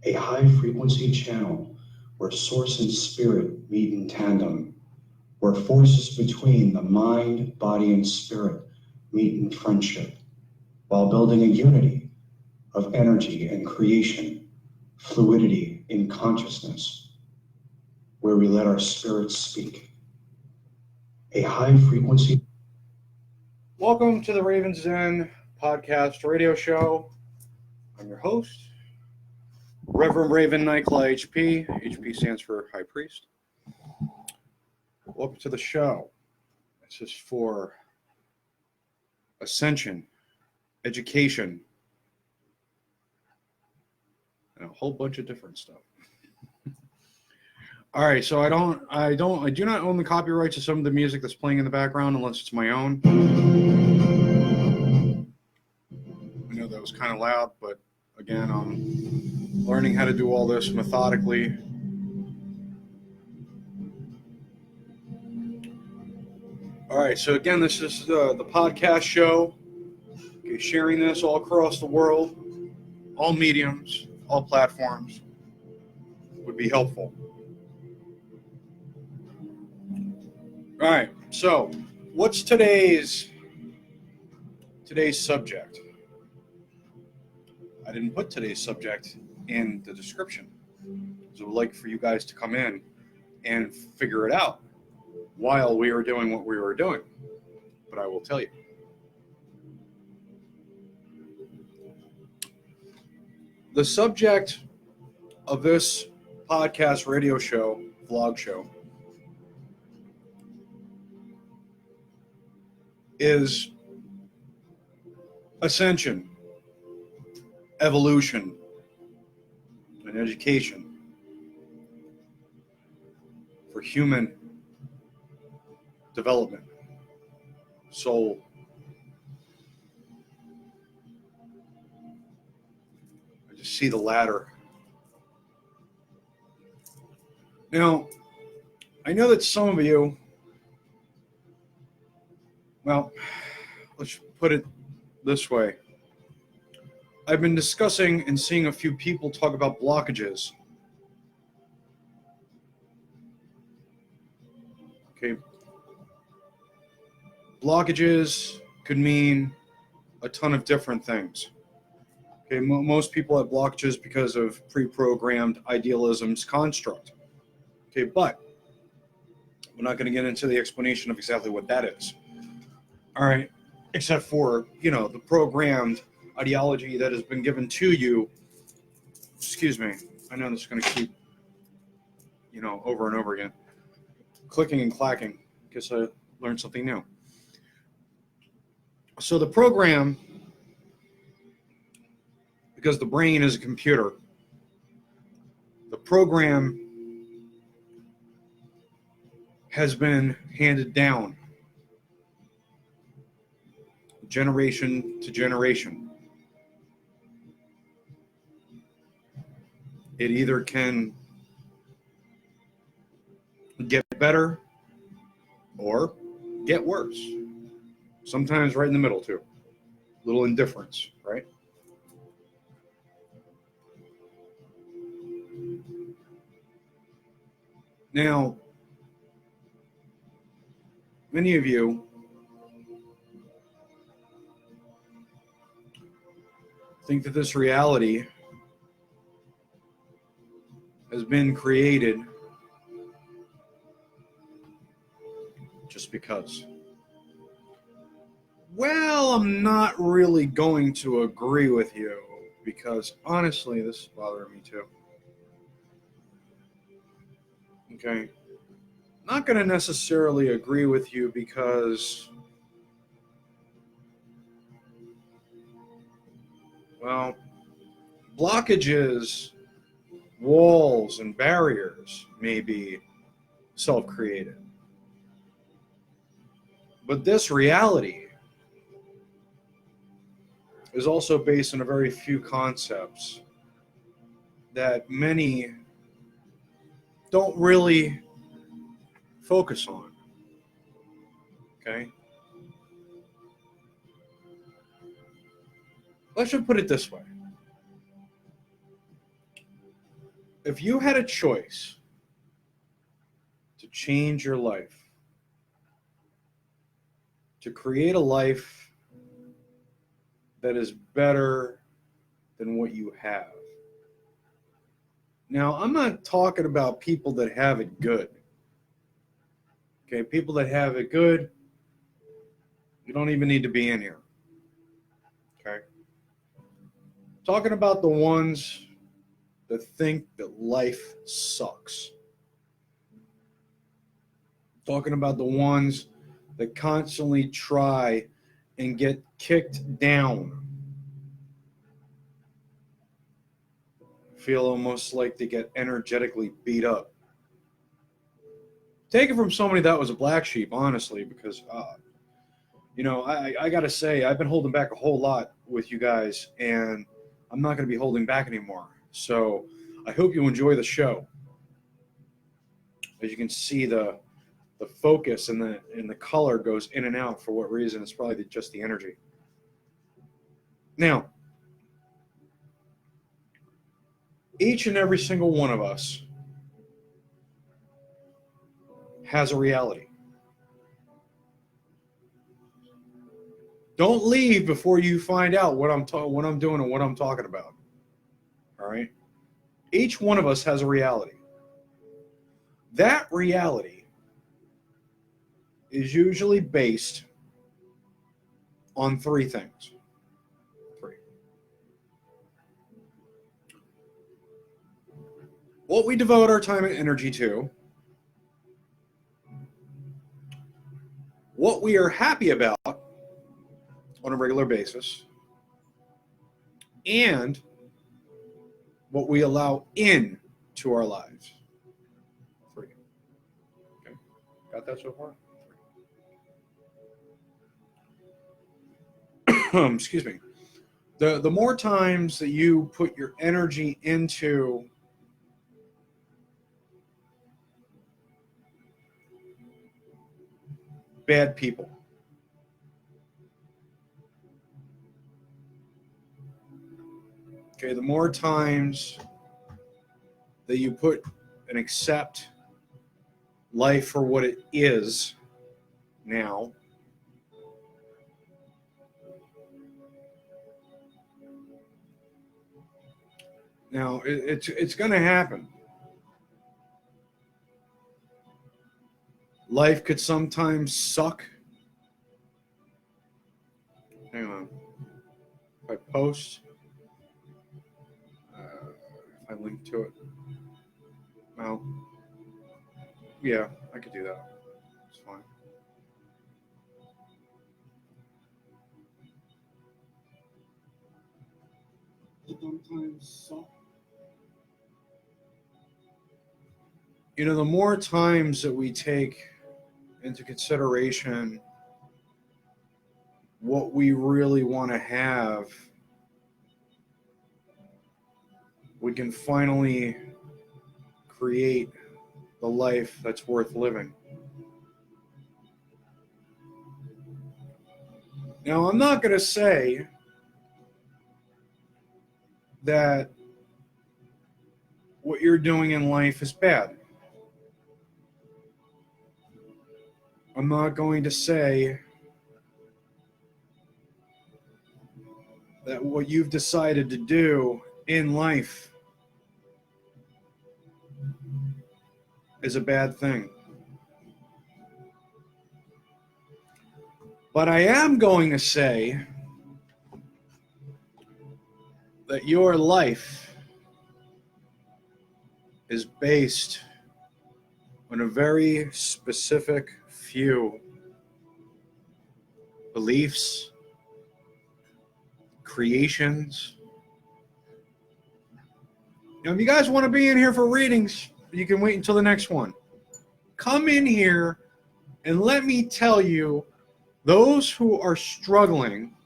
a high-frequency channel where source and spirit meet in tandem, where forces between the mind, body, and spirit meet in friendship, while building a unity of energy and creation, fluidity in consciousness, where we let our spirits speak. A high-frequency. Welcome to the Raven's Den podcast radio show. I'm your host, Reverend Raven Nightclaw HP. HP stands for High Priest. Welcome to the show. This is for Ascension, education, and a whole bunch of different stuff. All right, so I do not own the copyrights to some of the music that's playing in the background unless it's my own. I know that was kind of loud, but again, I'm learning how to do all this methodically. All right, so again, this is the podcast show. Okay, sharing this all across the world, all mediums, all platforms would be helpful. All right, so what's today's subject? I didn't put today's subject in the description, so I would like for you guys to come in and figure it out while we were doing what we were doing. But I will tell you. The subject of this podcast, radio show, vlog show, is ascension, evolution, and education for human development, soul. I just see the ladder. Now, I know that some of you, well, let's put it this way. I've been discussing and seeing a few people talk about blockages. Okay. Blockages could mean a ton of different things. Okay, most people have blockages because of pre-programmed idealism's construct. Okay, but we're not going to get into the explanation of exactly what that is. All right, except for, the programmed ideology that has been given to you. Excuse me, I know this is going to keep, over and over again. Clicking and clacking, because I learned something new. So the program, because the brain is a computer, the program has been handed down generation to generation. It either can get better or get worse. Sometimes right in the middle too. A little indifference, right? Now, many of you think that this reality has been created just because. Well, I'm not really going to agree with you because honestly, this is bothering me too. Okay. Not going to necessarily agree with you because, well, blockages, walls, and barriers may be self-created. But this reality is also based on a very few concepts that many don't really focus on. Okay? Let's just put it this way. If you had a choice to change your life, to create a life that is better than what you have. Now, I'm not talking about people that have it good. Okay, people that have it good, you don't even need to be in here. Okay? Talking about the ones that think that life sucks. Talking about the ones that constantly try and get kicked down. Feel almost like they get energetically beat up. Take it from somebody that was a black sheep, honestly, because, I got to say, I've been holding back a whole lot with you guys, and I'm not going to be holding back anymore. So I hope you enjoy the show. As you can see, the focus and the color goes in and out. For what reason? It's probably just the energy. Now, each and every single one of us has a reality. Don't leave before you find out what I'm doing and what I'm talking about. All right? Each one of us has a reality. That reality is usually based on three things. Three. What we devote our time and energy to, what we are happy about on a regular basis, and what we allow in to our lives. Three. Okay. Got that so far? Three. Excuse me. The more times that you put your energy into bad people, okay, the more times that you put and accept life for what it is now, it's going to happen. Life could sometimes suck. Hang on. If I post, if I link to it, well, yeah, I could do that. It's fine. Sometimes suck. The more times that we take into consideration what we really want to have, we can finally create the life that's worth living. Now, I'm not going to say that what you're doing in life is bad. I'm not going to say that what you've decided to do in life is a bad thing. But I am going to say that your life is based on a very specific few beliefs, creations. Now, if you guys want to be in here for readings, you can wait until the next one. Come in here and let me tell you, those who are struggling,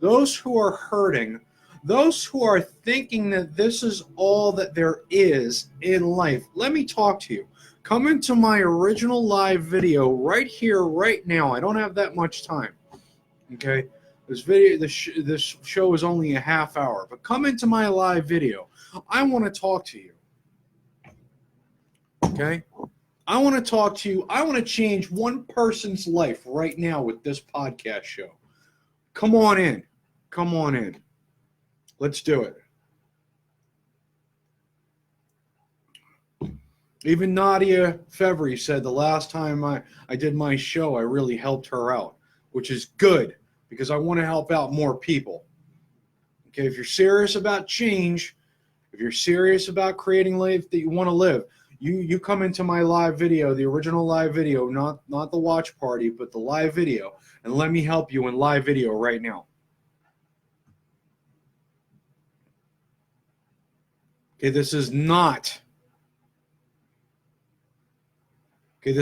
those who are hurting, those who are thinking that this is all that there is in life, let me talk to you. Come into my original live video right here, right now. I don't have that much time. Okay? This show is only a half hour, but come into my live video. I want to talk to you. Okay? I want to talk to you. I want to change one person's life right now with this podcast show. Come on in. Come on in. Let's do it. Even Nadia Fevry said the last time I did my show, I really helped her out, which is good because I want to help out more people. Okay, if you're serious about change, if you're serious about creating life that you want to live, you come into my live video, the original live video, not the watch party, but the live video, and let me help you in live video right now. Okay, this is not a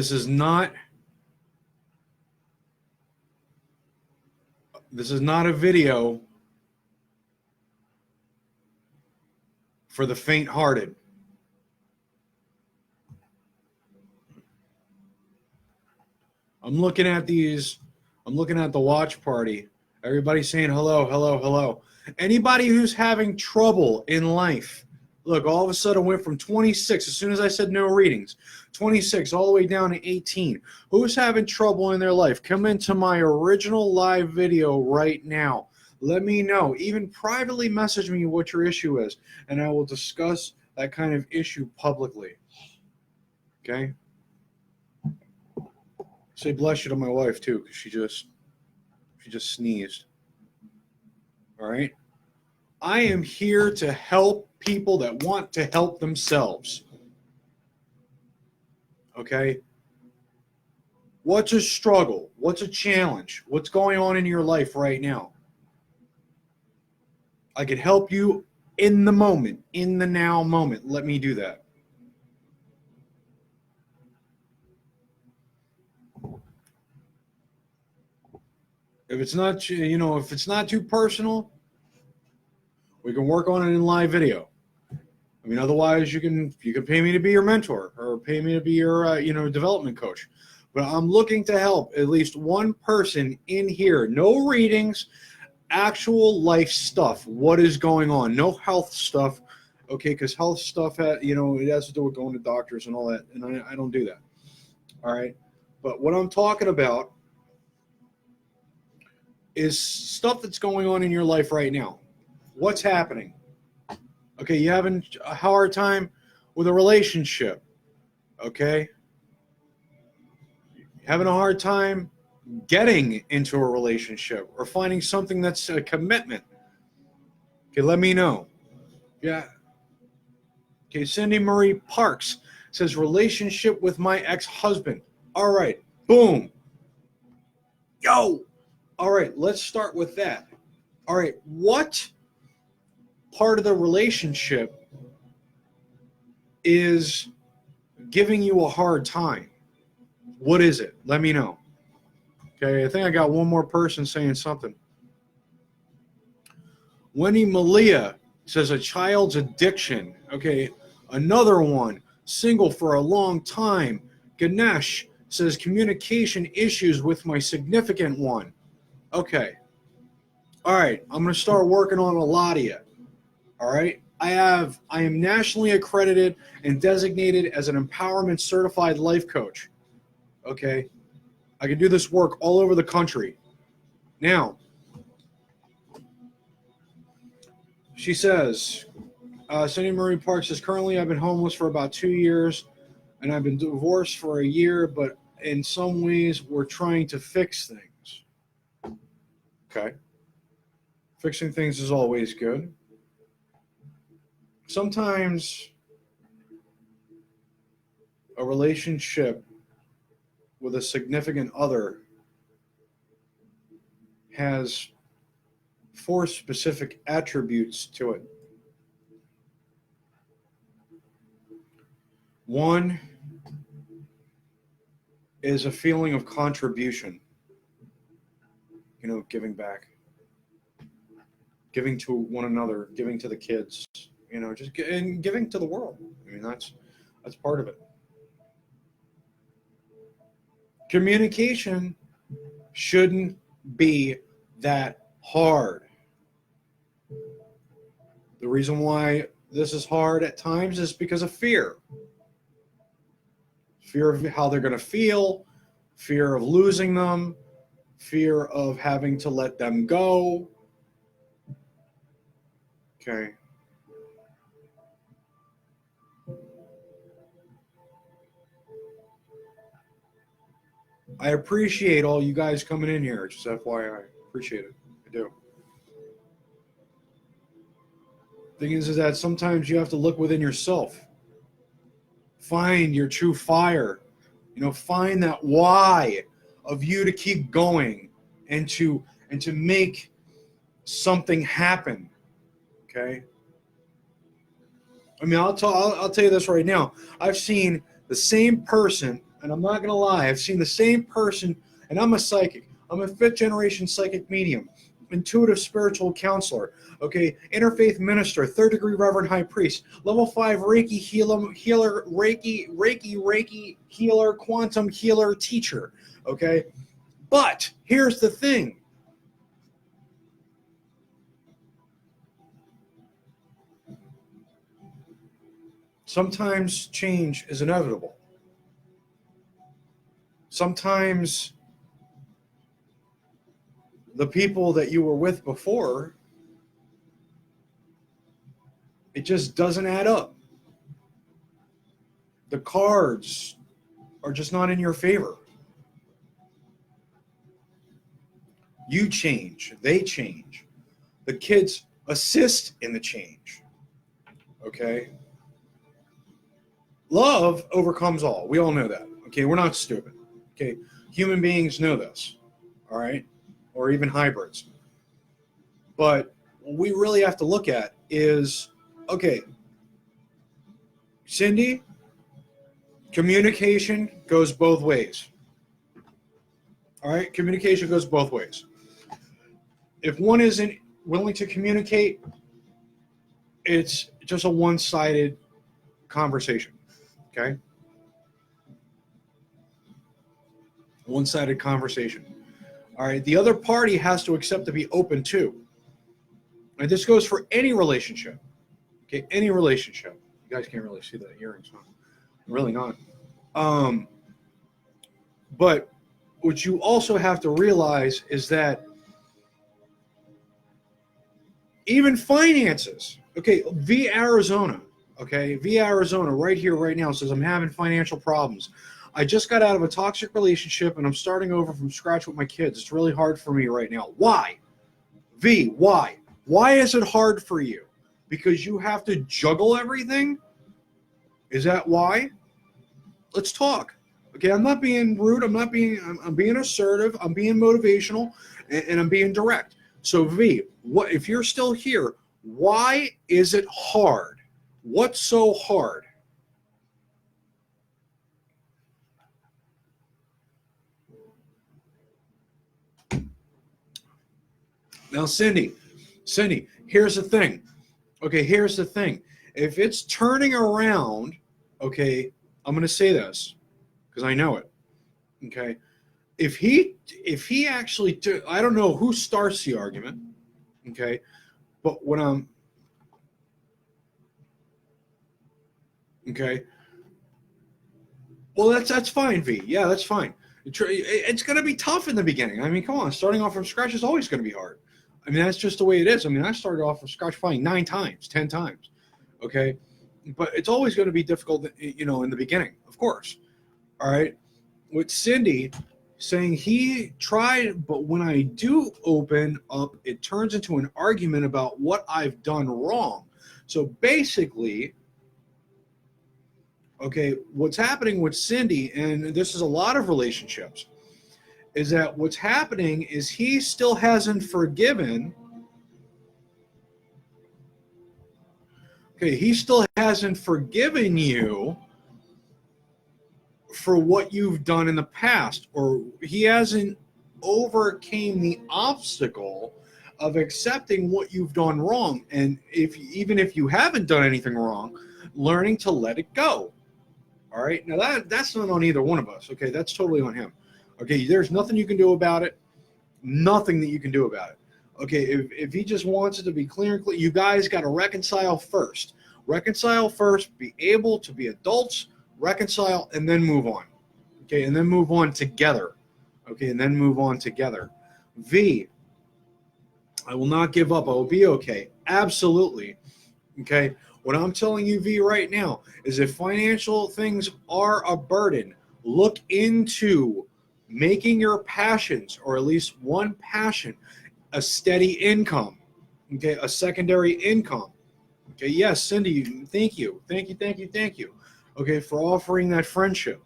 video for the faint-hearted. I'm looking at the watch party. Everybody's saying hello, hello, hello. Anybody who's having trouble in life, look, all of a sudden went from 26, as soon as I said no readings, 26 all the way down to 18. Who's having trouble in their life? Come into my original live video right now. Let me know. Even privately message me what your issue is, and I will discuss that kind of issue publicly. Okay? Say bless you to my wife too, because she just sneezed. All right? I am here to help people that want to help themselves. Okay? What's a struggle? What's a challenge? What's going on in your life right now? I can help you in the moment, in the now moment. Let me do that. If it's not too personal, we can work on it in live video. I mean, otherwise you can pay me to be your mentor or pay me to be your development coach. But I'm looking to help at least one person in here. No readings, actual life stuff. What is going on? No health stuff. Okay, because health stuff, it has to do with going to doctors and all that, and I don't do that. All right, but what I'm talking about is stuff that's going on in your life right now. What's happening? Okay, you having a hard time with a relationship. Okay, having a hard time getting into a relationship or finding something that's a commitment. Okay, let me know. Yeah. Okay, Cindy Marie Parks says relationship with my ex-husband. All right, boom. Yo. All right, let's start with that. All right, what part of the relationship is giving you a hard time? What is it? Let me know. Okay, I think I got one more person saying something. Wendy Malia says a child's addiction. Okay, another one, single for a long time. Ganesh says communication issues with my significant one. Okay. All right, I'm going to start working on a lot of you. All right. I am nationally accredited and designated as an empowerment certified life coach. Okay. I can do this work all over the country. Now, she says, Cindy Marie Park says, currently I've been homeless for about 2 years and I've been divorced for a year, but in some ways we're trying to fix things. Okay. Fixing things is always good. Sometimes a relationship with a significant other has 4 specific attributes to it. 1 is a feeling of contribution, giving back, giving to one another, giving to the kids, and giving to the world. I mean, that's part of it. Communication shouldn't be that hard. The reason why this is hard at times is because of fear. fear of how they're going to feel, fear of losing them, fear of having to let them go. Okay. I appreciate all you guys coming in here. Just FYI, appreciate it. I do. Thing is that sometimes you have to look within yourself. Find your true fire. Find that why of you to keep going and to make something happen. Okay. I mean, I'll tell you this right now. I've seen the same person, and I'm not going to lie. I've seen the same person, and I'm a psychic. I'm a 5th generation psychic medium, intuitive spiritual counselor, okay, interfaith minister, 3rd degree reverend high priest, level 5 Reiki healer, Reiki healer, quantum healer, teacher, okay? But here's the thing. Sometimes change is inevitable. Sometimes the people that you were with before, it just doesn't add up. The cards are just not in your favor. You change, they change. The kids assist in the change. Okay? Love overcomes all. We all know that. Okay, we're not stupid. Okay, human beings know this. All right? Or even hybrids. But what we really have to look at is, okay, Cindy, communication goes both ways. All right? Communication goes both ways. If one isn't willing to communicate, it's just a one-sided conversation. Okay? One-sided conversation. All right? The other party has to accept to be open too. And this goes for any relationship. Okay? Any relationship. You guys can't really see the earrings, huh? Really not. But what you also have to realize is that even finances, okay, V Arizona, right here, right now, says I'm having financial problems. I just got out of a toxic relationship and I'm starting over from scratch with my kids. It's really hard for me right now. Why? V, why? Why is it hard for you? Because you have to juggle everything? Is that why? Let's talk. Okay, I'm not being rude. I'm being assertive. I'm being motivational, and I'm being direct. So V, what if you're still here? Why is it hard? What's so hard? Now, Cindy, here's the thing. Okay, here's the thing. If it's turning around, okay, I'm going to say this because I know it. Okay, if he actually, I don't know who starts the argument. Okay, but when I'm okay. Well, that's fine, V. Yeah, that's fine. It's going to be tough in the beginning. I mean, come on, starting off from scratch is always going to be hard. I mean, that's just the way it is. I mean, I started off from scratch probably 9 times, 10 times. Okay, but it's always going to be difficult, in the beginning, of course. All right, with Cindy saying he tried, but when I do open up, it turns into an argument about what I've done wrong. So basically, okay, what's happening with Cindy, and this is a lot of relationships, is that what's happening is he still hasn't forgiven. Okay, he still hasn't forgiven you for what you've done in the past, or he hasn't overcame the obstacle of accepting what you've done wrong. And even if you haven't done anything wrong, learning to let it go. All right. Now that's not on either one of us. Okay. That's totally on him. Okay. There's nothing you can do about it. Nothing that you can do about it. Okay. If he just wants it to be clear and clear, you guys got to reconcile first. Reconcile first. Be able to be adults. reconcile, and then move on. Okay, and then move on together. Okay, and then move on together. V, I will not give up. I will be okay. Absolutely. Okay, what I'm telling you, V, right now is if financial things are a burden, look into making your passions, or at least one passion, a steady income. Okay, a secondary income. Okay, yes, Cindy, thank you. Okay, for offering that friendship.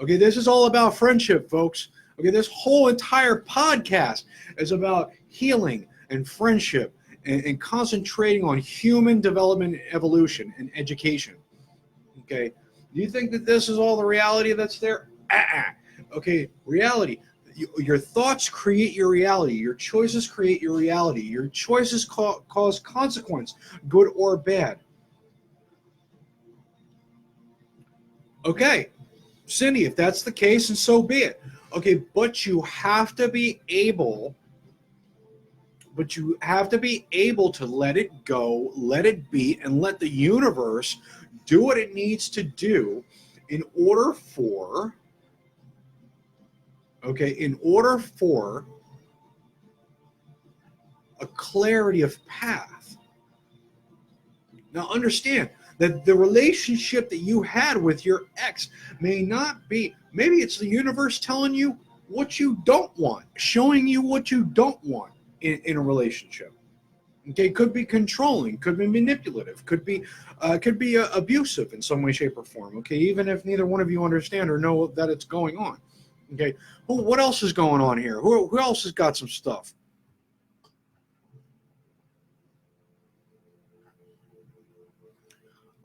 Okay, this is all about friendship, folks. Okay, this whole entire podcast is about healing and friendship and concentrating on human development, evolution, and education. Okay, do you think that this is all the reality that's there? Okay, reality. Your thoughts create your reality. Your choices create your reality. Your choices cause consequence, good or bad. Okay, Cindy, if that's the case, and so be it. Okay, but you have to be able to let it go, let it be, and let the universe do what it needs to do in order for a clarity of path. Now understand that the relationship that you had with your ex may not be, maybe it's the universe telling you what you don't want, showing you what you don't want in a relationship. Okay, could be controlling, could be manipulative, could be abusive in some way, shape, or form. Okay, even if neither one of you understand or know that it's going on. Okay, what else is going on here? Who else has got some stuff?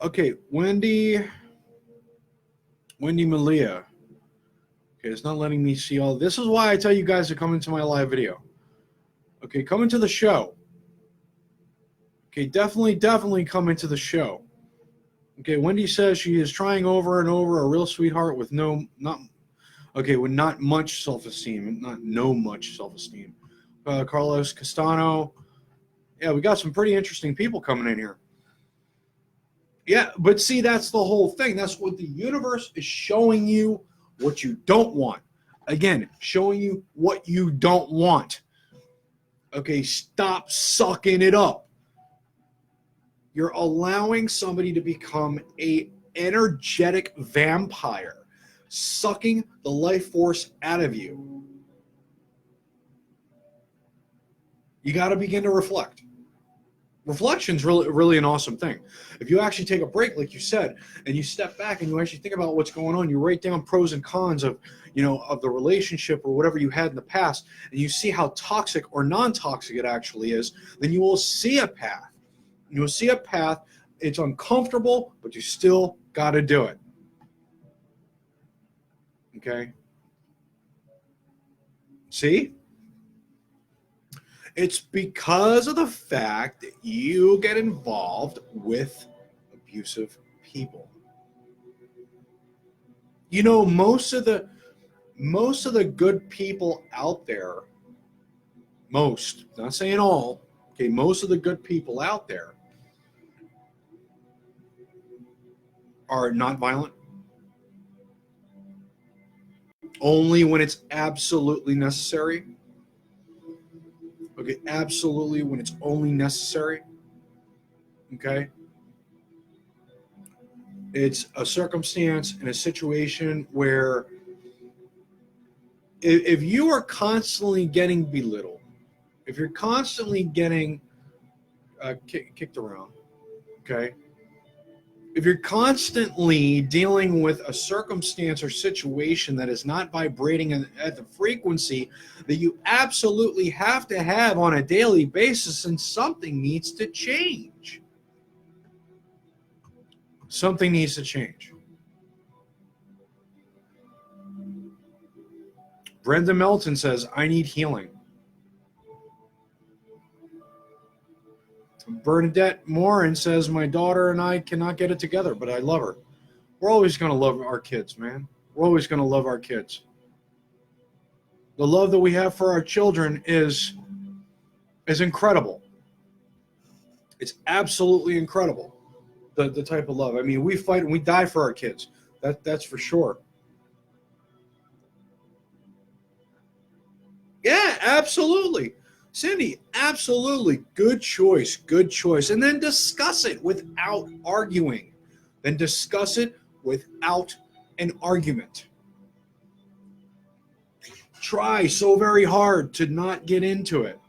Okay, Wendy Malia. Okay, it's not letting me see all. This is why I tell you guys to come into my live video. Okay, come into the show. Okay, definitely come into the show. Okay, Wendy says she is trying over and over, a real sweetheart with not much self-esteem, not no much self-esteem. Carlos Castano. Yeah, we got some pretty interesting people coming in here. Yeah, but see, that's the whole thing. That's what the universe is showing you, what you don't want. Again, showing you what you don't want. Okay, stop sucking it up. You're allowing somebody to become a energetic vampire, sucking the life force out of you. You got to begin to reflect. Reflection's really an awesome thing. If you actually take a break, like you said, and you step back and you actually think about what's going on, you write down pros and cons of the relationship or whatever you had in the past, and you see how toxic or non-toxic it actually is, then you will see a path. You'll see a path. It's uncomfortable, but you still got to do it. Okay? See? It's because of the fact that you get involved with abusive people. Most of the good people out there, not saying all, okay, most of the good people out there are not violent. Only when it's absolutely necessary. Okay, absolutely when it's only necessary. Okay? It's a circumstance and a situation where if you are constantly getting belittled, if you're constantly getting kicked around, okay? If you're constantly dealing with a circumstance or situation that is not vibrating at the frequency that you absolutely have to have on a daily basis, and something needs to change. Something needs to change. Brenda Melton says, I need healing. Bernadette Morin says, my daughter and I cannot get it together, but I love her. We're always going to love our kids, man. We're always going to love our kids. The love that we have for our children is incredible. It's absolutely incredible, the type of love. I mean, we fight and we die for our kids. That's for sure. Yeah, absolutely. Cindy, absolutely. Good choice. Good choice. And then discuss it without arguing. Then discuss it without an argument. Try so very hard to not get into it.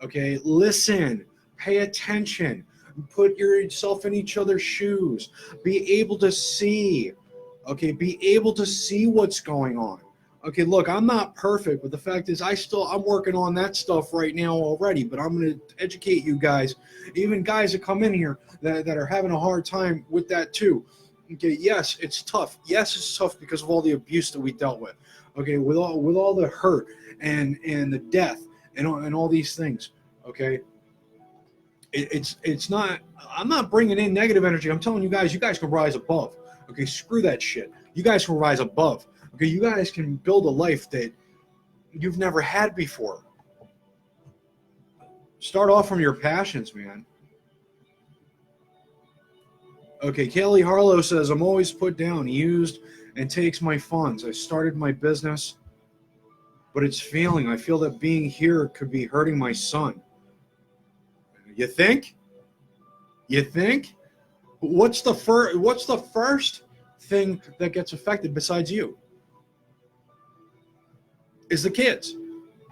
Okay, listen, pay attention, put yourself in each other's shoes, be able to see. Okay, be able to see what's going on. Okay, look, I'm not perfect, but the fact is I'm working on that stuff right now already, but I'm going to educate you guys, even guys that come in here that are having a hard time with that too. Okay, yes, it's tough. Yes, it's tough because of all the abuse that we dealt with. Okay, with all the hurt and the death and all these things. Okay, it's not. I'm not bringing in negative energy. I'm telling you guys can rise above. Okay, screw that shit. You guys can rise above. Okay, you guys can build a life that you've never had before. Start off from your passions, man. Okay, Kelly Harlow says, I'm always put down, used, and takes my funds. I started my business, but it's failing. I feel that being here could be hurting my son. You think? You think? What's the first thing that gets affected besides you? Is the kids.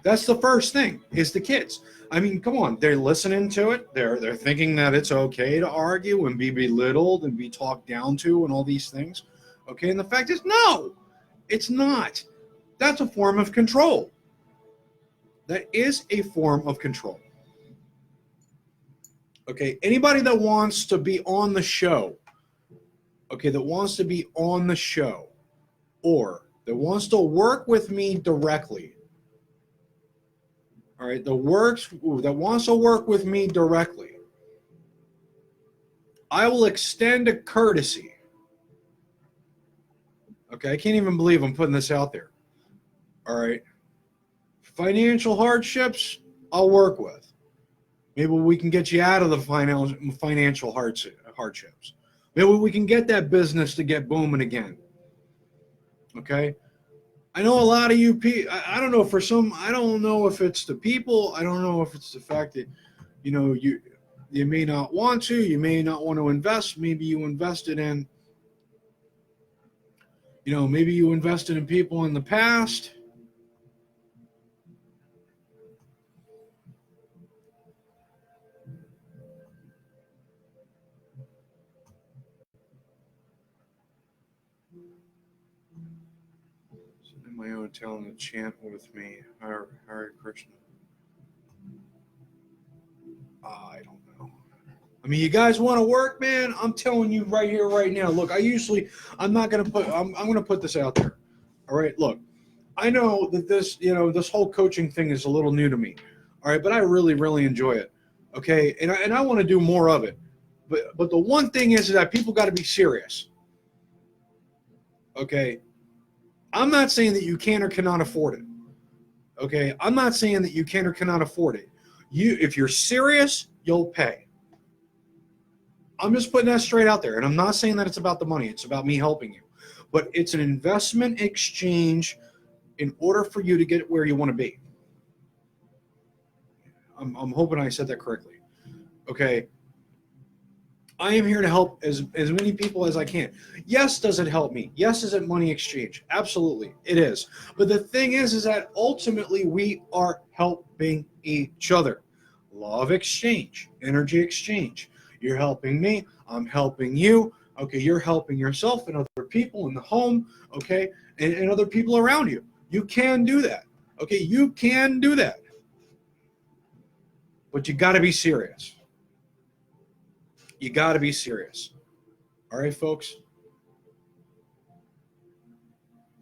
That's the first thing, is the kids. I mean, come on, they're listening to it. They're thinking that it's okay to argue and be belittled and be talked down to and all these things. Okay, and the fact is, no, it's not. That's a form of control. That is a form of control. Okay, anybody that wants to be on the show, okay, that wants to be on the show, or that wants to work with me directly, all right, that wants to work with me directly, I will extend a courtesy. Okay, I can't even believe I'm putting this out there. All right, financial hardships, I'll work with. Maybe we can get you out of the financial hardships. Maybe we can get that business to get booming again. Okay, I know a lot of you people. I don't know, for some, I don't know if it's the people. I don't know if it's the fact that, you may not want to. You may not want to invest. Maybe you invested in, maybe you invested in people in the past. In my own talent to chant with me, Hare Krishna. I don't know. I mean, you guys want to work, man? I'm telling you right here, right now. Look, I'm going to put this out there. All right, look, I know that this whole coaching thing is a little new to me. All right, but I really, really enjoy it. Okay, and I want to do more of it. But the one thing is that people got to be serious. Okay, I'm not saying that you can or cannot afford it. Okay, I'm not saying that you can or cannot afford it. If you're serious, you'll pay. I'm just putting that straight out there. And I'm not saying that it's about the money. It's about me helping you. But it's an investment exchange in order for you to get where you want to be. I'm hoping I said that correctly. Okay. I am here to help as many people as I can. Yes, does it help me? Yes, is it money exchange? Absolutely, it is. But the thing is that ultimately we are helping each other. Law of exchange, energy exchange. You're helping me, I'm helping you. Okay, you're helping yourself and other people in the home, okay, and other people around you. You can do that. Okay, you can do that. But you got to be serious. You got to be serious. All right, folks?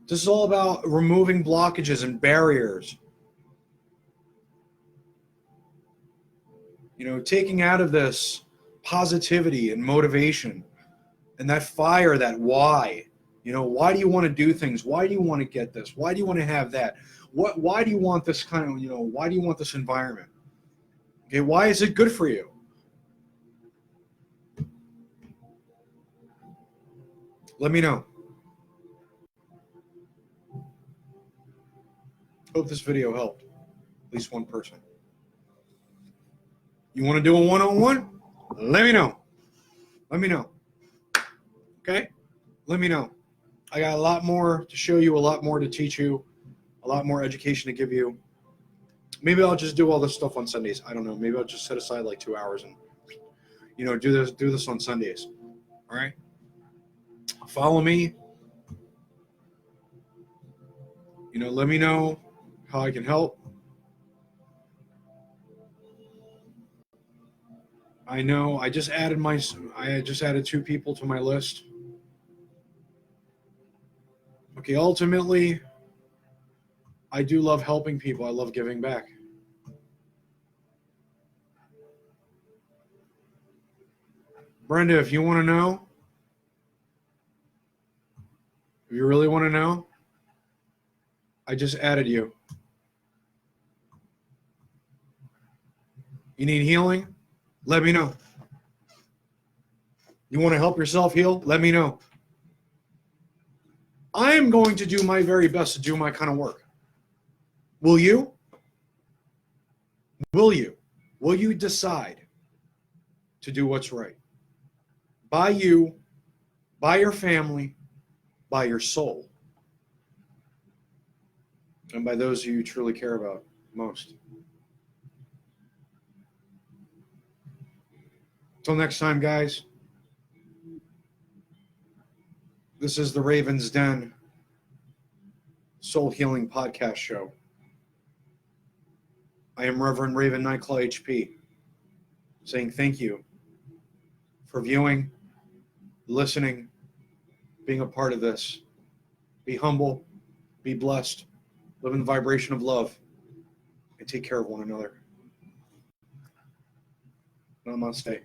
This is all about removing blockages and barriers. Taking out of this positivity and motivation and that fire, that why. Why do you want to do things? Why do you want to get this? Why do you want to have that? Why do you want this kind of, why do you want this environment? Okay, why is it good for you? Let me know. Hope this video helped at least one person. You want to do a one-on-one? Let me know. Let me know. Okay? Let me know. I got a lot more to show you, a lot more to teach you, a lot more education to give you. Maybe I'll just do all this stuff on Sundays. I don't know. Maybe I'll just set aside like 2 hours and, do this on Sundays. All right? Follow me. Let me know how I can help. I know I just added 2 people to my list. Okay, ultimately, I do love helping people. I love giving back. Brenda, if you want to know, if you really want to know, I just added you. You need healing? Let me know. You want to help yourself heal? Let me know. I am going to do my very best to do my kind of work. Will you? Will you? Will you decide to do what's right? By you, by your family, by your soul, and by those you truly care about most. Until next time, guys, this is the Raven's Den Soul Healing Podcast Show. I am Reverend Raven Nightclaw HP, saying thank you for viewing, listening, being a part of this. Be humble, be blessed, live in the vibration of love, and take care of one another. Namaste.